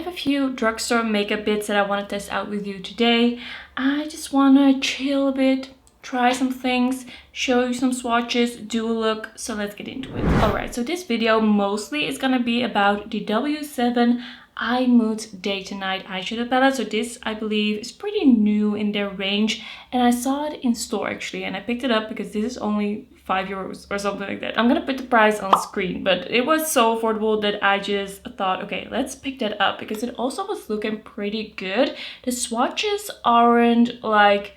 have a few drugstore makeup bits that I want to test out with you today. I just want to chill a bit, try some things, show you some swatches, do a look, so let's get into it. Alright, so this video mostly is gonna be about the W7 Eye Moods Day to Night eyeshadow palette. So this, I believe, is pretty new in their range, and I saw it in store actually, and I picked it up because this is only €5 or something like that. I'm gonna put the price on screen, but it was so affordable that I just thought, okay, let's pick that up because it also was looking pretty good. The swatches aren't like,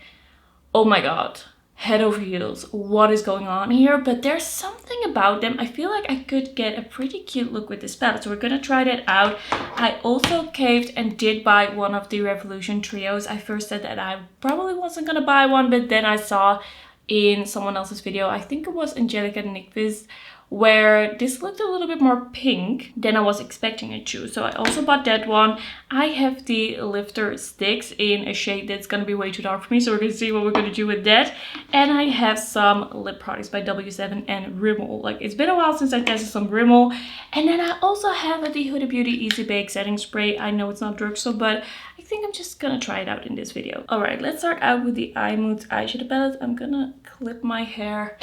oh my god, head over heels, what is going on here? But there's something about them. I feel like I could get a pretty cute look with this palette, so we're gonna try that out. I also caved and did buy one of the Revolution trios. I first said that I probably wasn't gonna buy one, but then I saw in someone else's video, I think it was Angelica Nickvis, where this looked a little bit more pink than I was expecting it to. So I also bought that one. I have the Lifter Stix in a shade that's gonna be way too dark for me, so we're gonna see what we're gonna do with that. And I have some lip products by W7 and Rimmel. Like, it's been a while since I tested some Rimmel. And then I also have the Huda Beauty Easy Bake Setting Spray. I know it's not drugstore, but I think I'm just gonna try it out in this video. Alright, let's start out with the Eye Moods eyeshadow palette. I'm gonna clip my hair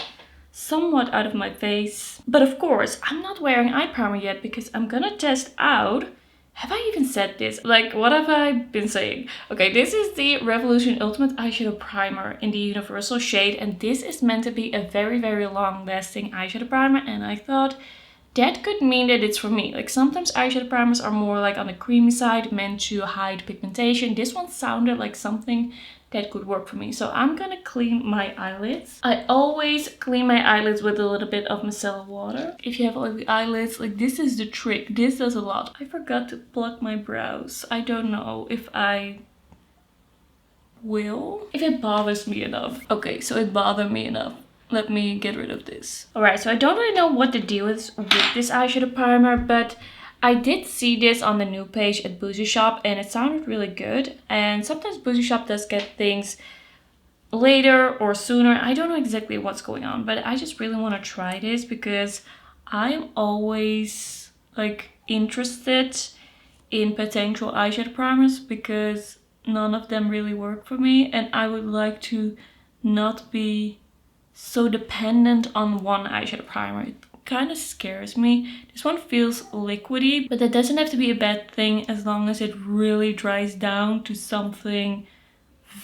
somewhat out of my face. But of course, I'm not wearing eye primer yet because I'm gonna test out... Have I even said this? Like, what have I been saying? Okay, this is the Revolution Ultimate Eyeshadow Primer in the Universal shade, and this is meant to be a very, very long-lasting eyeshadow primer, and I thought that could mean that it's for me. Like, sometimes eyeshadow primers are more like on the creamy side, meant to hide pigmentation. This one sounded like something that could work for me. So I'm gonna clean my eyelids. I always clean my eyelids with a little bit of micellar water. If you have oily eyelids, like, this is the trick. This does a lot. I forgot to pluck my brows. I don't know if I will. If it bothers me enough. Okay, so it bothered me enough. Let me get rid of this. Alright, so I don't really know what the deal is with this eyeshadow primer, but I did see this on the new page at Bougie Shop and it sounded really good. And sometimes Bougie Shop does get things later or sooner. I don't know exactly what's going on, but I just really want to try this because I'm always like interested in potential eyeshadow primers because none of them really work for me, and I would like to not be so dependent on one eyeshadow primer. It kind of scares me. This one feels liquidy, but that doesn't have to be a bad thing as long as it really dries down to something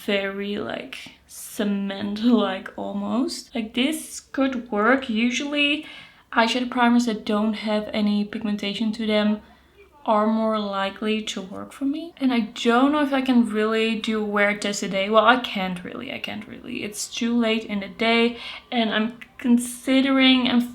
very like cement-like almost. Like, this could work. Usually eyeshadow primers that don't have any pigmentation to them are more likely to work for me. And I don't know if I can really do a wear test today. Well, I can't really. It's too late in the day, and I'm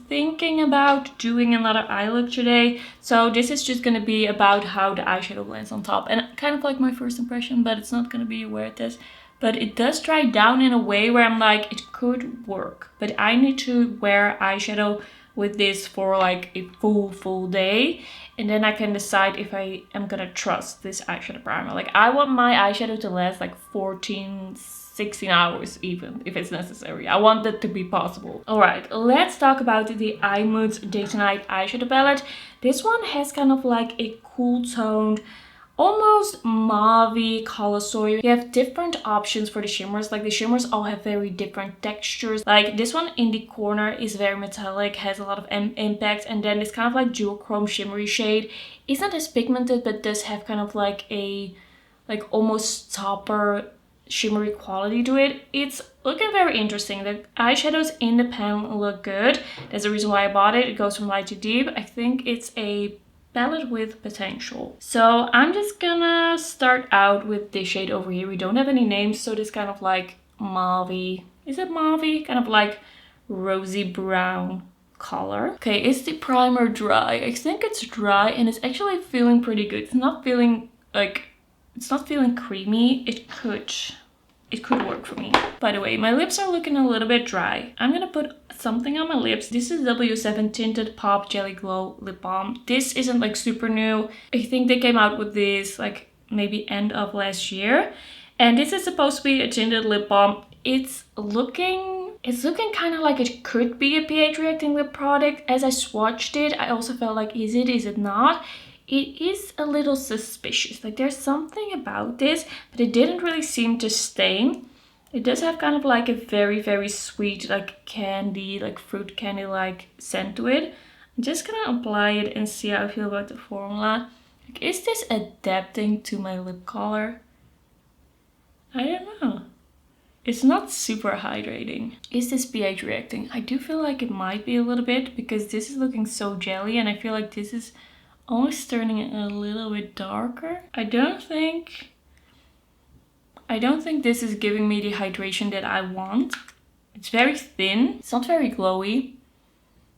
thinking about doing another eye look today. So this is just gonna be about how the eyeshadow blends on top, and kind of like my first impression, but it's not gonna be a wear test. But it does dry down in a way where I'm like, it could work, but I need to wear eyeshadow with this for like a full day, and then I can decide if I am gonna trust this eyeshadow primer. Like, I want my eyeshadow to last like 14-16 hours even if it's necessary. I want that to be possible. Alright, let's talk about the Eye Moods Day to Night eyeshadow palette. This one has kind of like a cool toned, almost mauve color. So you have different options for the shimmers. Like, the shimmers all have very different textures. Like, this one in the corner is very metallic, has a lot of impact, and then this kind of like jewel chrome shimmery shade isn't as pigmented but does have kind of like a almost topper shimmery quality to it. It's looking very interesting. The eyeshadows in the pan look good. That's the reason why I bought it. It goes from light to deep. I think it's a palette with potential. So I'm just gonna start out with this shade over here. We don't have any names, so this kind of like mauve, is it mauve? Kind of like rosy brown color. Okay, is the primer dry? I think it's dry and it's actually feeling pretty good. It's not feeling creamy. It could work for me. By the way, my lips are looking a little bit dry. I'm gonna put something on my lips. This is W7 Tinted Pop Jelly Glow Lip Balm. This isn't like super new. I think they came out with this like maybe end of last year. And this is supposed to be a tinted lip balm. It's looking kind of like it could be a pH reacting lip product. As I swatched it, I also felt like, is it not? it is a little suspicious. Like there's something about this, but it didn't really seem to stain. It does have kind of like a very, very sweet, like candy, like fruit candy like scent to it. I'm just gonna apply it and see how I feel about the formula. Like, is this adapting to my lip color? I don't know. It's not super hydrating. Is this pH reacting? I do feel like it might be a little bit because this is looking so jelly and I feel like this is almost turning it a little bit darker. I don't think this is giving me the hydration that I want. It's very thin. It's not very glowy.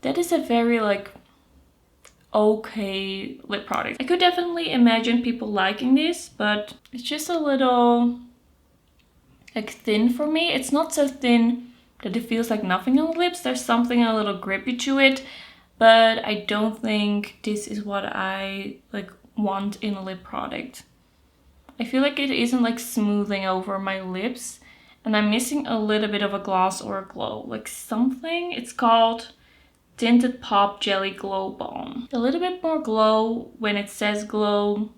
That is a very like okay lip product. I could definitely imagine people liking this, but it's just a little like thin for me. It's not so thin that it feels like nothing on the lips. There's something a little grippy to it, but I don't think this is what I like want in a lip product. I feel like it isn't like smoothing over my lips and I'm missing a little bit of a gloss or a glow. Like something, it's called Tinted Pop Jelly Glow Balm. A little bit more glow when it says glow.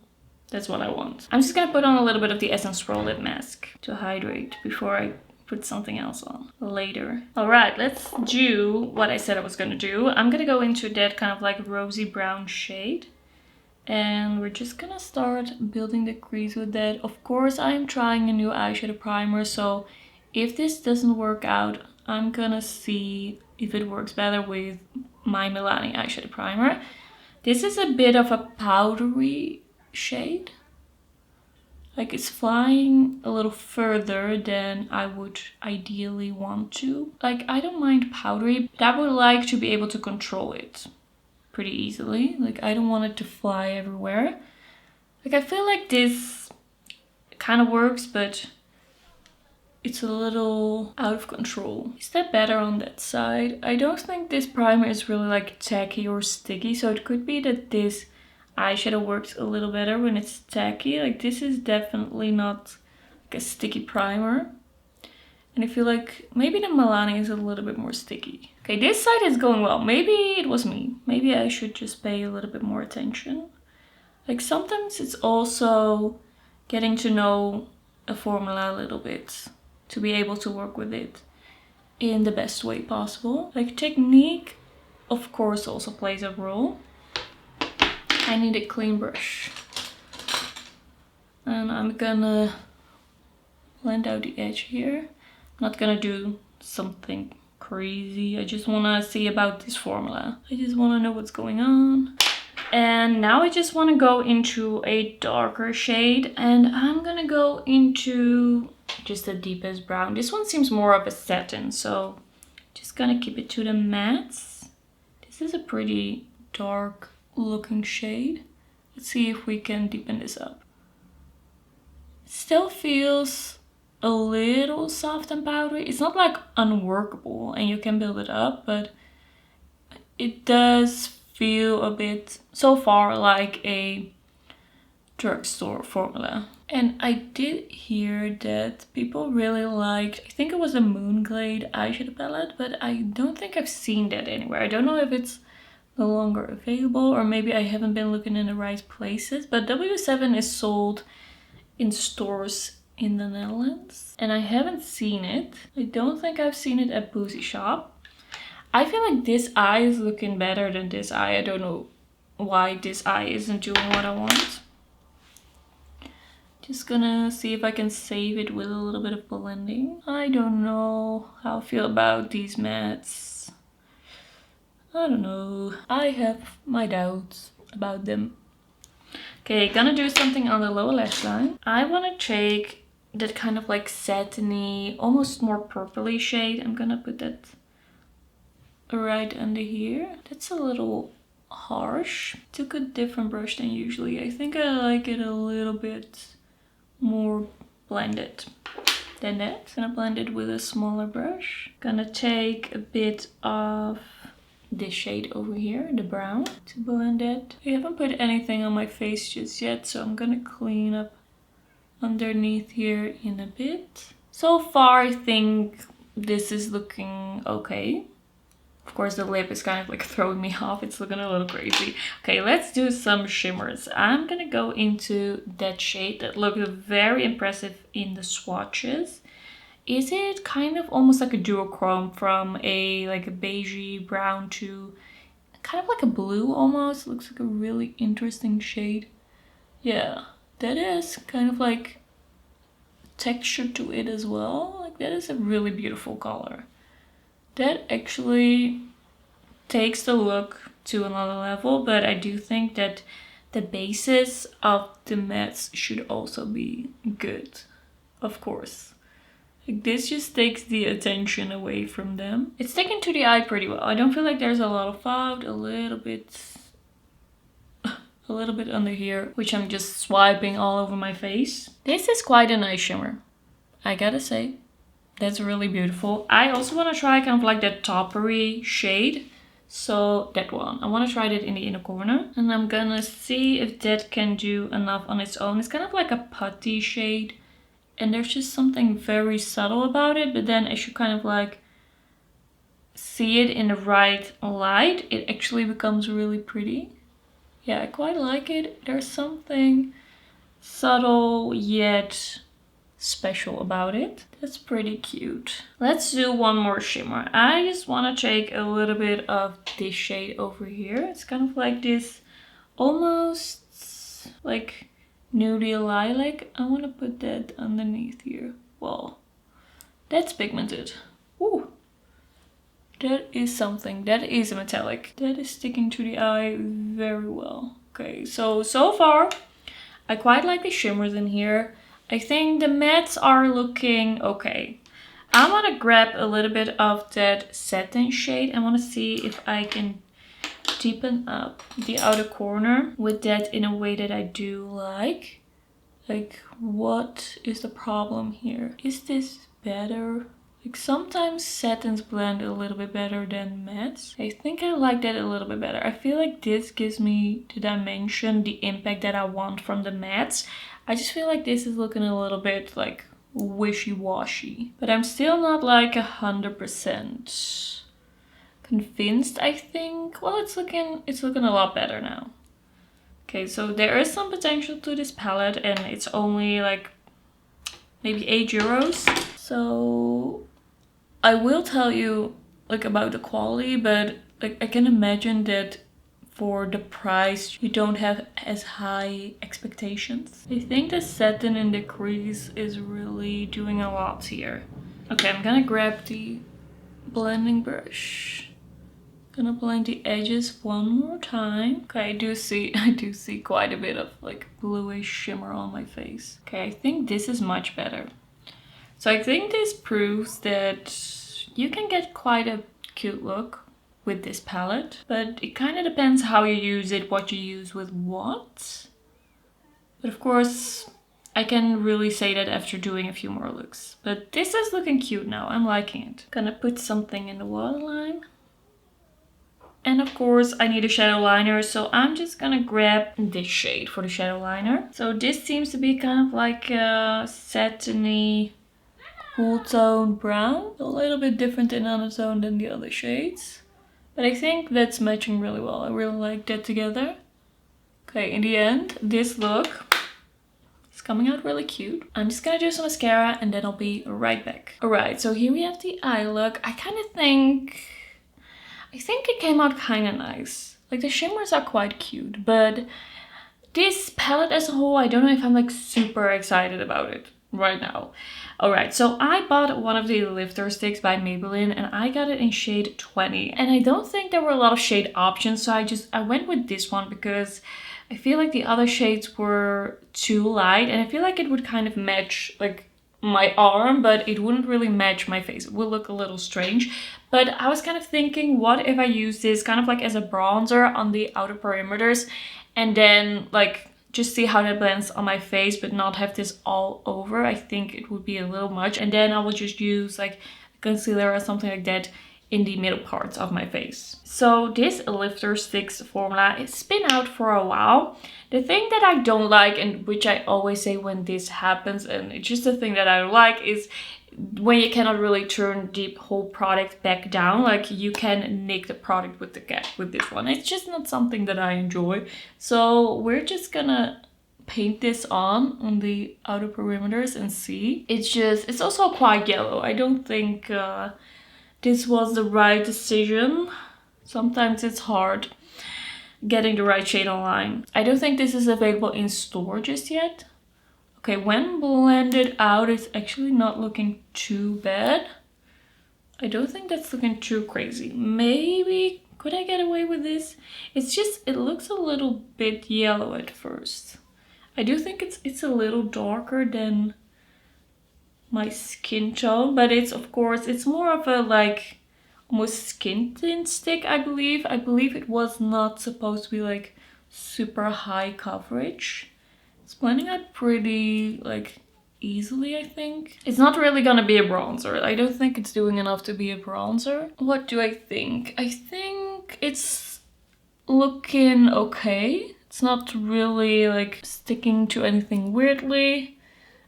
That's what I want. I'm just gonna put on a little bit of the Essence Pro Lip Mask to hydrate before I put something else on later. All right, let's do what I said I was gonna do. I'm gonna go into that kind of like rosy brown shade. And we're just gonna start building the crease with that. Of course, I'm trying a new eyeshadow primer, so if this doesn't work out, I'm gonna see if it works better with my Milani eyeshadow primer. This is a bit of a powdery shade. Like it's flying a little further than I would ideally want to. Like I don't mind powdery, but I would like to be able to control it pretty easily. Like I don't want it to fly everywhere. Like I feel like this kind of works, but it's a little out of control. Is that better on that side? I don't think this primer is really like tacky or sticky, so it could be that this eyeshadow works a little better when it's tacky. Like this is definitely not like a sticky primer. And I feel like maybe the Milani is a little bit more sticky. Okay, this side is going well. Maybe it was me. Maybe I should just pay a little bit more attention. Like sometimes it's also getting to know a formula a little bit to be able to work with it in the best way possible. Like technique, of course, also plays a role. I need a clean brush. And I'm gonna blend out the edge here. I'm not gonna do something crazy. I just wanna see about this formula. I just wanna know what's going on. And now I just wanna go into a darker shade and I'm gonna go into just the deepest brown. This one seems more of a satin, so just gonna keep it to the mattes. This is a pretty dark looking shade. Let's see if we can deepen this up. It still feels a little soft and powdery. It's not like unworkable and you can build it up, but it does feel a bit so far like a drugstore formula. And I did hear that people really liked, I think it was a Moonglade eyeshadow palette, but I don't think I've seen that anywhere. I don't know if it's no longer available or maybe I haven't been looking in the right places, but W7 is sold in stores in the Netherlands and I haven't seen it. I don't think I've seen it at Boozy Shop. I feel like this eye is looking better than this eye. I don't know why this eye isn't doing what I want. Just gonna see if I can save it with a little bit of blending. I don't know how I feel about these mattes. I don't know. I have my doubts about them. Okay, gonna do something on the lower lash line. I want to take that kind of like satiny, almost more purpley shade. I'm gonna put that right under here. That's a little harsh. Took a different brush than usually. I think I like it a little bit more blended than that. Gonna blend it with a smaller brush. Gonna take a bit of this shade over here, the brown, to blend it. I haven't put anything on my face just yet, so I'm gonna clean up underneath here in a bit. So far I think this is looking okay. Of course, the lip is kind of like throwing me off. It's looking a little crazy. Okay, let's do some shimmers. I'm gonna go into that shade that looked very impressive in the swatches. Is it kind of almost like a duochrome from a like a beigey brown to kind of like a blue almost? Looks like a really interesting shade. Yeah, that is kind of like texture to it as well. Like that is a really beautiful color. That actually takes the look to another level, but I do think that the basis of the mattes should also be good, of course. Like this just takes the attention away from them. It's sticking to the eye pretty well. I don't feel like there's a lot of fogged, a little bit under here, which I'm just swiping all over my face. This is quite a nice shimmer, I gotta say. That's really beautiful. I also want to try kind of like that toppery shade. So that one. I want to try that in the inner corner. And I'm gonna see if that can do enough on its own. It's kind of like a putty shade. And there's just something very subtle about it. But then as you kind of like see it in the right light, it actually becomes really pretty. Yeah, I quite like it. There's something subtle yet special about it. That's pretty cute. Let's do one more shimmer. I just want to take a little bit of this shade over here. It's kind of like this almost like nudie lilac. I want to put that underneath here. Well, that's pigmented. Ooh, that is something. That is a metallic. That is sticking to the eye very well. Okay, so far I quite like the shimmers in here. I think the mattes are looking okay. I want to grab a little bit of that satin shade. I want to see if I can deepen up the outer corner with that in a way that I do like. Like, what is the problem here? Is this better? Like, sometimes satins blend a little bit better than mattes. I think I like that a little bit better. I feel like this gives me the dimension, the impact that I want from the mattes. I just feel like this is looking a little bit like wishy-washy. But I'm still not like 100% convinced, I think. Well, it's looking a lot better now. Okay, so there is some potential to this palette and it's only like maybe €8. So I will tell you like about the quality, but like I can imagine that for the price you don't have as high expectations. I think the satin in the crease is really doing a lot here. Okay, I'm gonna grab the blending brush. Gonna blend the edges one more time. Okay, I do see quite a bit of like bluish shimmer on my face. Okay, I think this is much better. So I think this proves that you can get quite a cute look with this palette, but it kind of depends how you use it, what you use with what. But of course, I can really say that after doing a few more looks. But this is looking cute now, I'm liking it. Gonna put something in the waterline. And of course, I need a shadow liner, so I'm just gonna grab this shade for the shadow liner. So this seems to be kind of like a satiny cool tone brown. A little bit different in undertone than the other shades. But I think that's matching really well. I really like that together. Okay, in the end, this look is coming out really cute. I'm just gonna do some mascara and then I'll be right back. Alright, so here we have the eye look. I think it came out kind of nice. Like the shimmers are quite cute, but this palette as a whole, I don't know if I'm like super excited about it right now. Alright, so I bought one of the Lifter Stix by Maybelline and I got it in shade 20. And I don't think there were a lot of shade options, so I went with this one because I feel like the other shades were too light and I feel like it would kind of match like my arm, but it wouldn't really match my face. It would look a little strange. But I was kind of thinking, what if I use this kind of like as a bronzer on the outer perimeters and then like just see how that blends on my face, but not have this all over. I think it would be a little much. And then I will just use like concealer or something like that in the middle parts of my face. So this Lifter Stix formula, it's been out for a while. The thing that I don't like, and which I always say when this happens, and it's just the thing that I don't like, is when you cannot really turn the whole product back down. Like you can nick the product with this one. It's just not something that I enjoy. So we're just gonna paint this on the outer perimeters and see. It's also quite yellow. I don't think this was the right decision. Sometimes it's hard getting the right shade on line. I don't think this is available in store just yet. Okay, when blended out, it's actually not looking too bad. I don't think that's looking too crazy. Maybe, could I get away with this? It's just, it looks a little bit yellow at first. I do think it's a little darker than my skin tone, but it's, of course, it's more of a like almost skin tint stick, I believe. I believe it was not supposed to be like super high coverage. It's blending out pretty like easily, I think. It's not really gonna be a bronzer. I don't think it's doing enough to be a bronzer. What do I think? I think it's looking okay. It's not really like sticking to anything weirdly.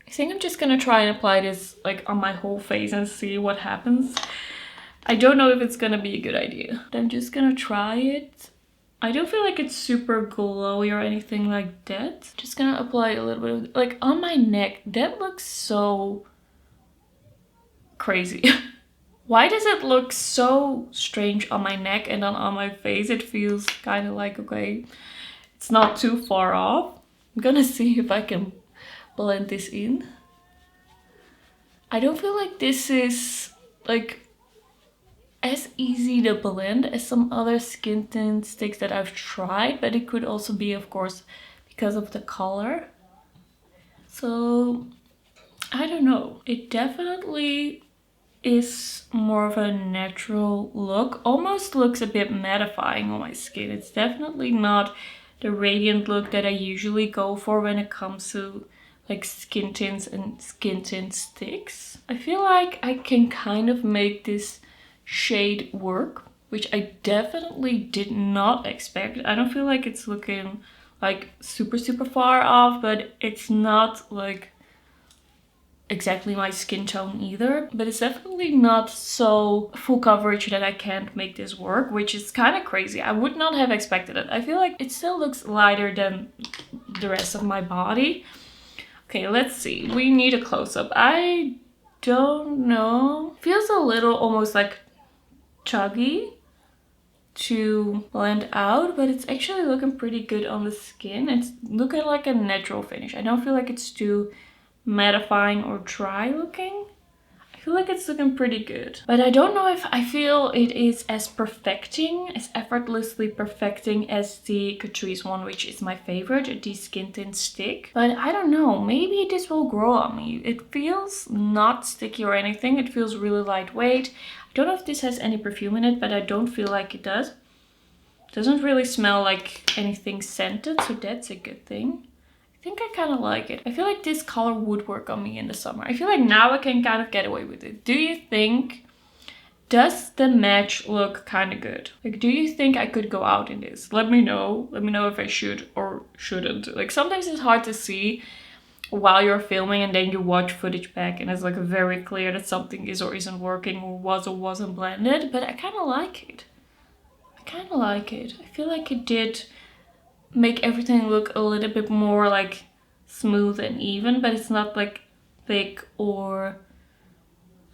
I think I'm just gonna try and apply this like on my whole face and see what happens. I don't know if it's gonna be a good idea, but I'm just gonna try it. I don't feel like it's super glowy or anything like that. Just gonna apply a little bit of, like on my neck, that looks so crazy. Why does it look so strange on my neck, and then on my face it feels kind of like, okay, it's not too far off. I'm gonna see if I can blend this in. I don't feel like this is like as easy to blend as some other skin tint sticks that I've tried, but it could also be, of course, because of the color. So I don't know. It definitely is more of a natural look. Almost looks a bit mattifying on my skin. It's definitely not the radiant look that I usually go for when it comes to like skin tints and skin tint sticks. I feel like I can kind of make this shade work, which I definitely did not expect. I don't feel like it's looking like super far off, but it's not like exactly my skin tone either. But it's definitely not so full coverage that I can't make this work, which is kind of crazy. I would not have expected it. I feel like it still looks lighter than the rest of my body. Okay, let's see. We need a close-up. I don't know. Feels a little almost like chuggy to blend out, but it's actually looking pretty good on the skin. It's looking like a natural finish. I don't feel like it's too mattifying or dry looking. I feel like it's looking pretty good, but I don't know if I feel it is as effortlessly perfecting as the Catrice one, which is my favorite, the skin tint stick. But I don't know, maybe this will grow on me. It feels not sticky or anything. It feels really lightweight. I don't know if this has any perfume in it, but I don't feel like it does. It doesn't really smell like anything scented, so that's a good thing. I think I kind of like it. I feel like this color would work on me in the summer. I feel like now I can kind of get away with it. Do you think, does the match look kind of good? Like, do you think I could go out in this? Let me know. Let me know if I should or shouldn't. Like, sometimes it's hard to see while you're filming and then you watch footage back and it's like very clear that something is or isn't working or was or wasn't blended. But I kind of like it. I kind of like it. I feel like it did make everything look a little bit more like smooth and even, but it's not like thick or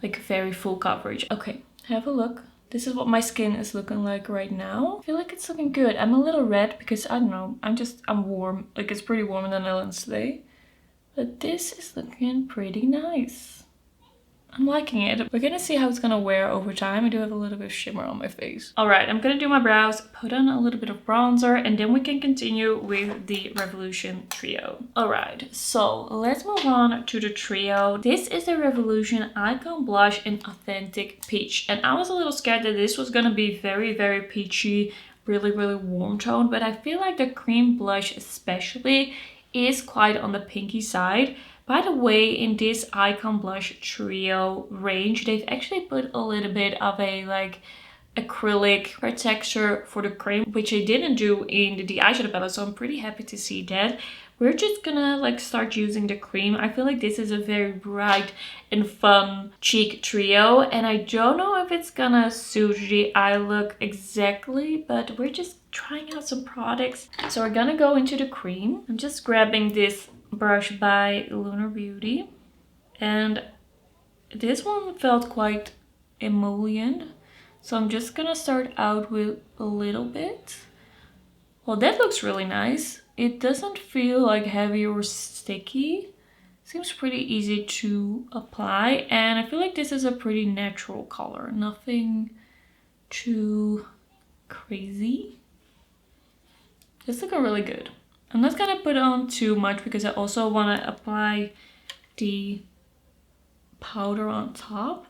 like very full coverage. Okay, have a look. This is what my skin is looking like right now. I feel like it's looking good. I'm a little red because I don't know, I'm warm. Like, it's pretty warm in the Netherlands today. But this is looking pretty nice. I'm liking it. We're gonna see how it's gonna wear over time. I do have a little bit of shimmer on my face. All right, I'm gonna do my brows, put on a little bit of bronzer, and then we can continue with the Revolution Trio. All right, so let's move on to the trio. This is the Revolution Icon Blush in Authentic Peach. And I was a little scared that this was gonna be very peachy, really warm tone, but I feel like the cream blush especially is quite on the pinky side. By the way, in this Icon Blush Trio range, they've actually put a little bit of a like acrylic red texture for the cream, which I didn't do in the eyeshadow palette, so I'm pretty happy to see that. We're just gonna like start using the cream. I feel like this is a very bright and fun cheek trio, and I don't know if it's gonna suit the eye look exactly, but we're just trying out some products. So we're gonna go into the cream. I'm just grabbing this brush by Lunar Beauty, and this one felt quite emollient. So I'm just gonna start out with a little bit. Well, that looks really nice. It doesn't feel like heavy or sticky. Seems pretty easy to apply, and I feel like this is a pretty natural color. Nothing too crazy. It's looking really good. I'm not gonna put on too much because I also want to apply the powder on top,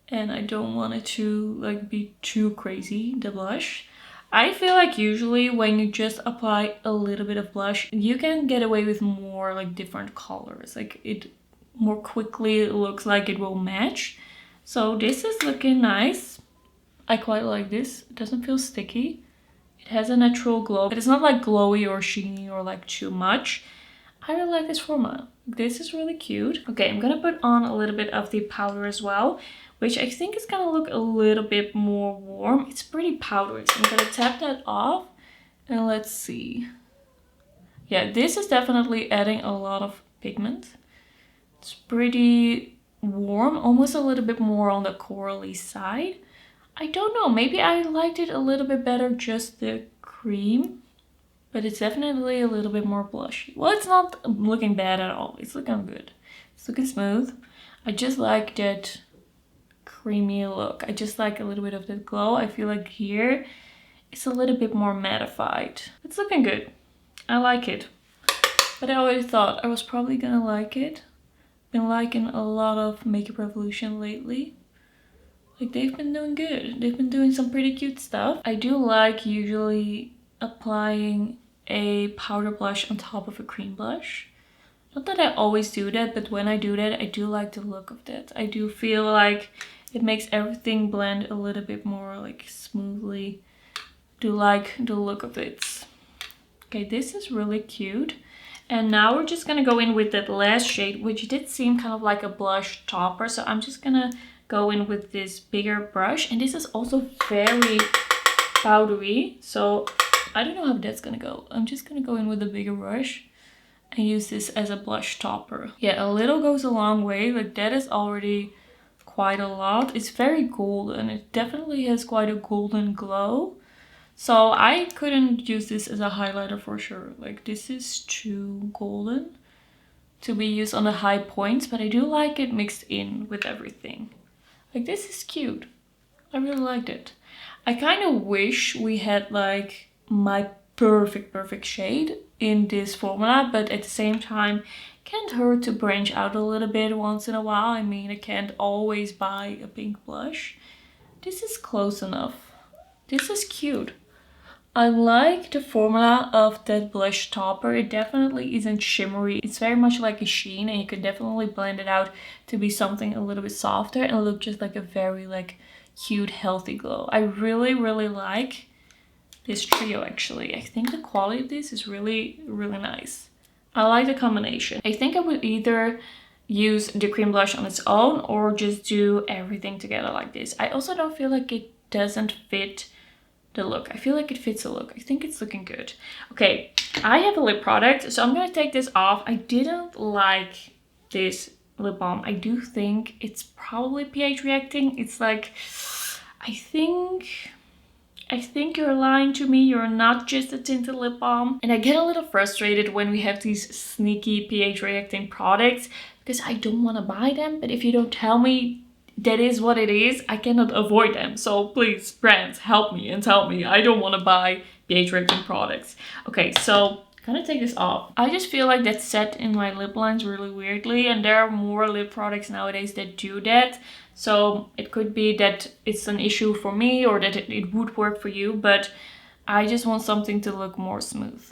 and I don't want it to like be too crazy, the blush. I feel like usually when you just apply a little bit of blush, you can get away with more like different colors. Like it more quickly looks like it will match. So this is looking nice. I quite like this. It doesn't feel sticky. It has a natural glow, but it's not like glowy or sheeny or like too much. I really like this formula. This is really cute. Okay, I'm gonna put on a little bit of the powder as well, which I think is gonna look a little bit more warm. It's pretty powdery, so I'm gonna tap that off and let's see. Yeah, this is definitely adding a lot of pigment. It's pretty warm, almost a little bit more on the corally side. I don't know, maybe I liked it a little bit better, just the cream. But it's definitely a little bit more blushy. Well, it's not looking bad at all. It's looking good. It's looking smooth. I just like that creamy look. I just like a little bit of that glow. I feel like here it's a little bit more mattified. It's looking good. I like it. But I always thought I was probably gonna like it. Been liking a lot of Makeup Revolution lately. Like they've been doing good. They've been doing some pretty cute stuff. I do like usually applying a powder blush on top of a cream blush. Not that I always do that, but when I do that, I do like the look of that. I do feel like it makes everything blend a little bit more like smoothly. Do like the look of it. Okay, this is really cute. And now we're just gonna go in with that last shade, which did seem kind of like a blush topper. So I'm just gonna go in with this bigger brush. And this is also very powdery. So I don't know how that's gonna go. I'm just gonna go in with a bigger brush and use this as a blush topper. Yeah, a little goes a long way. Like that is already quite a lot. It's very golden. It definitely has quite a golden glow. So I couldn't use this as a highlighter for sure. Like this is too golden to be used on the high points, but I do like it mixed in with everything. Like this is cute. I really liked it. I kind of wish we had like my perfect shade in this formula, but at the same time can't hurt to branch out a little bit once in a while. I mean, I can't always buy a pink blush. This is close enough. This is cute. I like the formula of that blush topper. It definitely isn't shimmery. It's very much like a sheen, and you can definitely blend it out to be something a little bit softer and look just like a very like cute healthy glow. I really like this trio actually. I think the quality of this is really nice. I like the combination. I think I would either use the cream blush on its own or just do everything together like this. I also don't feel like it doesn't fit the look. I feel like it fits the look. I think it's looking good. Okay, I have a lip product, so I'm gonna take this off. I didn't like this lip balm. I do think it's probably pH reacting. It's like, I think you're lying to me. You're not just a tinted lip balm. And I get a little frustrated when we have these sneaky pH reacting products because I don't want to buy them. But if you don't tell me that is what it is, I cannot avoid them. So please, brands, help me and tell me. I don't want to buy pH reacting products. Okay, so I'm gonna take this off. I just feel like that's set in my lip lines really weirdly, and there are more lip products nowadays that do that. So it could be that it's an issue for me or that it would work for you, but I just want something to look more smooth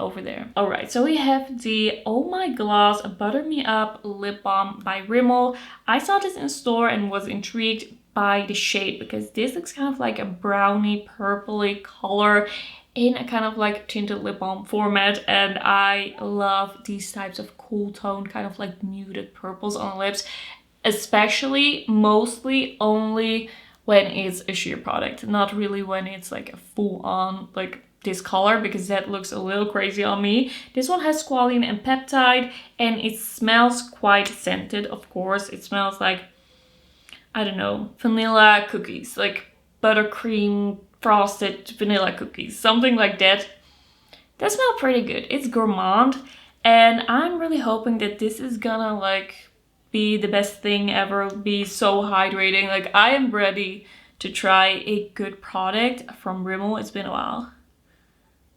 over there. All right, so we have the Oh My Gloss Butter Me Up Lip Balm by Rimmel. I saw this in store and was intrigued by the shade, because this looks kind of like a brownie purpley color in a kind of like tinted lip balm format, and I love these types of cool tone kind of like muted purples on the lips, especially mostly only when it's a sheer product, not really when it's like a full-on like this color, because that looks a little crazy on me. This one has squalene and peptide, and it smells quite scented. Of course, it smells like, I don't know, vanilla cookies, like buttercream frosted vanilla cookies, something like that. They smell pretty good. It's gourmand, and I'm really hoping that this is gonna like be the best thing ever, be so hydrating. Like, I am ready to try a good product from Rimmel. It's been a while.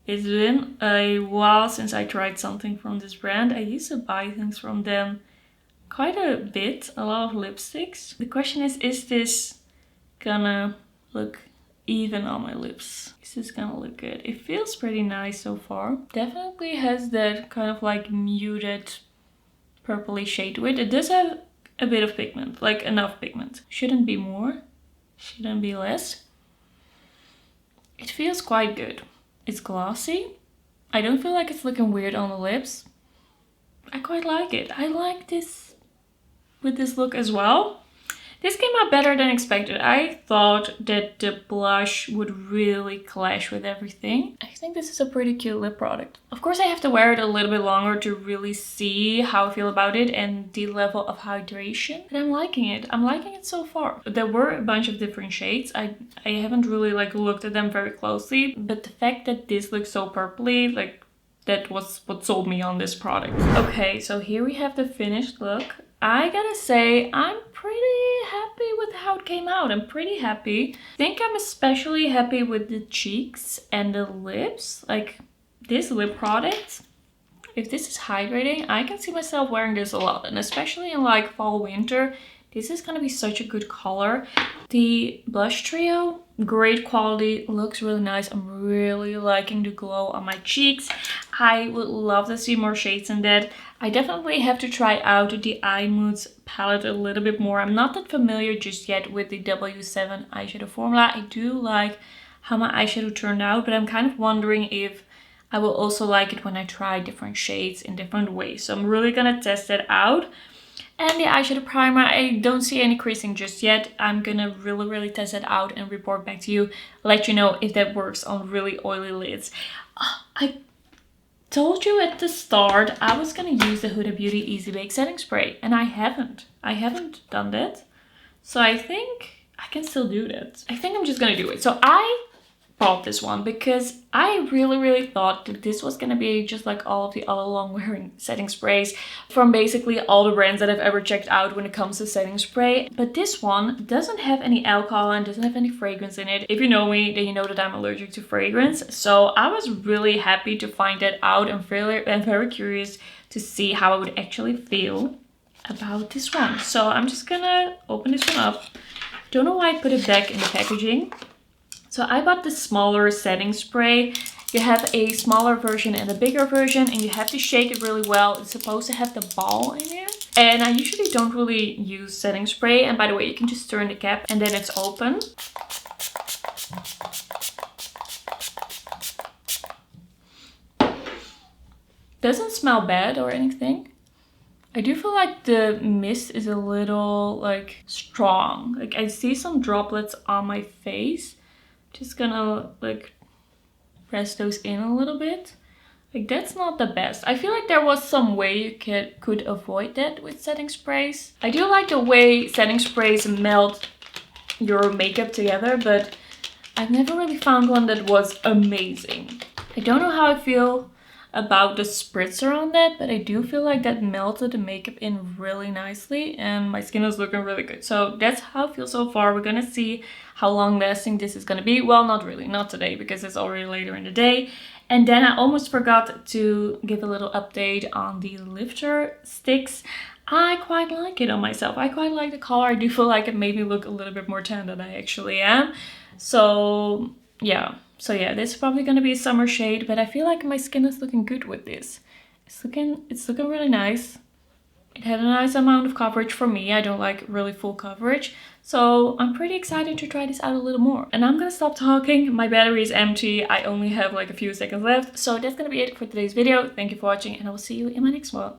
It's been a while since I tried something from this brand. I used to buy things from them quite a bit, a lot of lipsticks. The question is this gonna look even on my lips? Is this gonna look good? It feels pretty nice so far. Definitely has that kind of like muted purpley shade to it. It does have a bit of pigment, like enough pigment. Shouldn't be more, shouldn't be less. It feels quite good. It's glossy. I don't feel like it's looking weird on the lips. I quite like it. I like this with this look as well. This came out better than expected. I thought that the blush would really clash with everything. I think this is a pretty cute lip product. Of course, I have to wear it a little bit longer to really see how I feel about it and the level of hydration. But I'm liking it. I'm liking it so far. There were a bunch of different shades. I haven't really like looked at them very closely. But the fact that this looks so purpley, like, that was what sold me on this product. Okay, so here we have the finished look. I gotta say, I'm pretty happy with how it came out. I'm pretty happy. I think I'm especially happy with the cheeks and the lips. Like, this lip product, if this is hydrating, I can see myself wearing this a lot. And especially in like fall, winter, this is gonna be such a good color. The blush trio, great quality, looks really nice. I'm really liking the glow on my cheeks. I would love to see more shades in that. I definitely have to try out the Eye Moods palette a little bit more. I'm not that familiar just yet with the W7 eyeshadow formula. I do like how my eyeshadow turned out, but I'm kind of wondering if I will also like it when I try different shades in different ways. So I'm really gonna test that out. And the eyeshadow primer, I don't see any creasing just yet. I'm gonna really test it out and report back to you. Let you know if that works on really oily lids. I told you at the start I was gonna use the Huda Beauty Easy Bake Setting Spray, and I haven't. I haven't done that. So I think I can still do that. I think I'm just gonna do it. So I bought this one because I really thought that this was gonna be just like all of the other long wearing setting sprays from basically all the brands that I've ever checked out when it comes to setting spray. But this one doesn't have any alcohol and doesn't have any fragrance in it. If you know me, then you know that I'm allergic to fragrance. So I was really happy to find that out and very curious to see how I would actually feel about this one. So I'm just gonna open this one up. Don't know why I put it back in the packaging. So I bought the smaller setting spray. You have a smaller version and a bigger version, and you have to shake it really well. It's supposed to have the ball in there. And I usually don't really use setting spray. And by the way, you can just turn the cap and then it's open. Doesn't smell bad or anything. I do feel like the mist is a little like strong. Like, I see some droplets on my face. Just gonna like press those in a little bit. Like, that's not the best. I feel like there was some way you could avoid that with setting sprays. I do like the way setting sprays melt your makeup together, but I've never really found one that was amazing. I don't know how I feel about the spritzer on that, but I do feel like that melted the makeup in really nicely and my skin is looking really good. So that's how I feel so far. We're gonna see how long lasting this is gonna be. Well, not really, not today, because it's already later in the day. And then I almost forgot to give a little update on the Lifter Stix. I quite like it on myself. I quite like the color. I do feel like it made me look a little bit more tan than I actually am. So yeah, this is probably gonna be a summer shade, but I feel like my skin is looking good with this. It's looking really nice. It had a nice amount of coverage for me. I don't like really full coverage. So I'm pretty excited to try this out a little more. And I'm gonna stop talking. My battery is empty. I only have like a few seconds left. So that's gonna be it for today's video. Thank you for watching and I will see you in my next one.